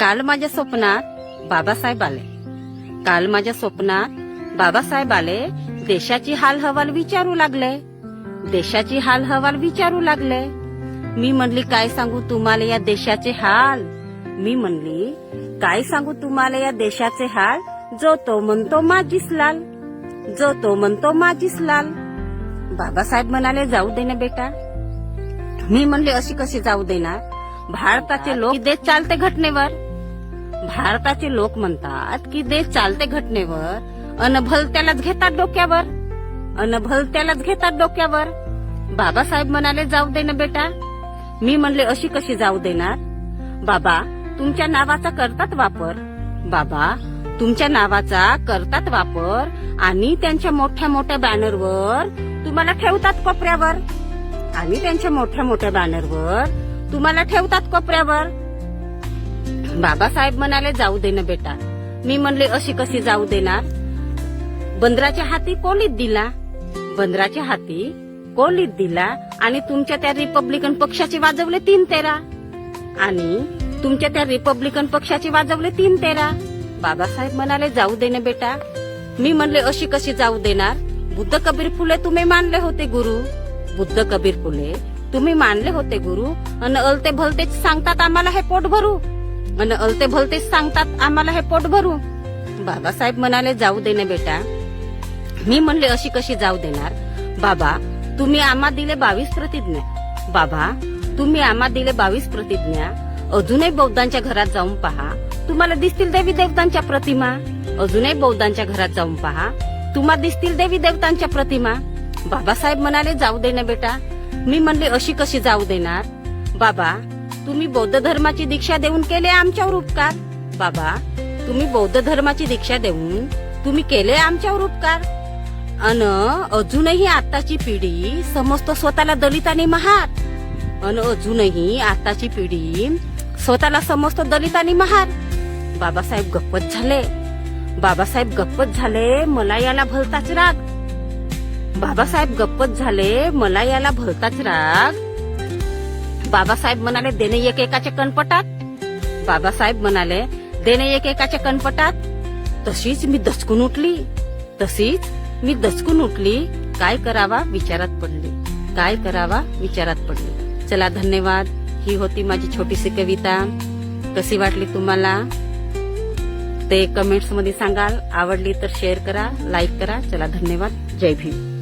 काल माझ्या स्वप्नात बाबासाहेब आले. काल माझ्या स्वप्नात बाबासाहेब आले. देशाची हालहवाल विचारू लागले. देशाची हालहवाल विचारू लागले. मी म्हणली काय सांगू तुम्हाला या देशाचे हाल. मी म्हणली काय सांगू तुम्हाला या देशाचे हाल. जो तो म्हणतो माझीच लाल. जो तो म्हणतो माझीच लाल. बाबासाहेब म्हणाले जाऊ दे ना बेटा. मी म्हणले अशी कशी जाऊ देणार. भारताचे लोक देश चालते घटनेवर. भारताचे लोक म्हणतात की देश चालते घटनेवर. अनभल त्यालाच घेतात डोक्यावर. अनभल त्यालाच घेतात डोक्यावर. बाबासाहेब म्हणाले जाऊ दे ना बेटा. मी म्हणले अशी कशी जाऊ देणार. बाबा तुमच्या नावाचा करतात वापर. बाबा तुमच्या नावाचा करतात वापर आणि त्यांच्या मोठ्या मोठ्या बॅनरवर तुम्हाला ठेवतात कोपऱ्यावर. आणि त्यांच्या मोठ्या मोठ्या बॅनरवर तुम्हाला ठेवतात कोपऱ्यावर. बाबासाहेब म्हणाले जाऊ दे ना बेटा. मी म्हणले अशी कशी जाऊ देणार. बंदराच्या हाती कोलीत दिला. बंदराच्या हाती कोलीत दिला आणि तुमच्या त्या रिपब्लिकन पक्षाचे वाजवले 3-13. आणि तुमच्या त्या रिपब्लिकन पक्षाचे वाजवले 3-13. बाबासाहेब म्हणाले जाऊ दे ना बेटा. मी म्हणले अशी कशी जाऊ देणार. बुद्ध कबीर फुले तुम्ही मानले होते गुरु. बुद्ध कबीर फुले तुम्ही मानले होते गुरु. अन अलते भलतेच सांगतात आम्हाला हे पोट भरू. अन अलते भलतेच सांगतात आम्हाला हे पोट भरू. बाबासाहेब म्हणाले जाऊ दे ना बेटा. मी म्हणले अशी कशी जाऊ देणार. बाबा तुम्ही आम्हा दिले 22 प्रतिज्ञा. बाबा तुम्ही आम्हा दिले 22 प्रतिज्ञा. अजूनही बौद्धांच्या घरात जाऊन पहा तुम्हाला दिसतील देवी देवतांच्या प्रतिमा. अजूनही बौद्धांच्या घरात जाऊन पहा तुम्हाला दिसतील देवी देवतांच्या प्रतिमा. बाबासाहेब म्हणाले जाऊ दे ना बेटा. मी म्हणले अशी कशी जाऊ देणार. बाबा तुम्ही बौद्ध धर्माची दीक्षा देऊन केले आमच्यावर उपकार. बाबा तुम्ही बौद्ध धर्माची दीक्षा देऊन तुम्ही केले आमच्यावर उपकार. अन अजूनही आताची पिढी समजतो स्वतःला दलित आणि महार. अन अजूनही आताची पिढी स्वतःला समजतो दलित आणि महार. बाबासाहेब गप्पच झाले. बाबासाहेब गप्पच झाले. मला याला भलताच राग. बाबासाहेब गप्पच झाले. मला याला भलताच राग. बाबासाहेब म्हणाले देणे एकेकाच्या कणपटात. बाबासाहेब म्हणाले देणे एकेकाच्या कणपटात. तशीच मी दचकून उठली. तशीच मी दचकून उठली. काय करावा विचारात पडली. काय करावा विचारात पडली. चला धन्यवाद. ही होती माझी छोटीशी कविता. कशी वाटली तुम्हाला ते कमेंट्स मध्ये सांगाल. आवडली तर शेअर करा, लाईक करा. चला धन्यवाद. जय भीम.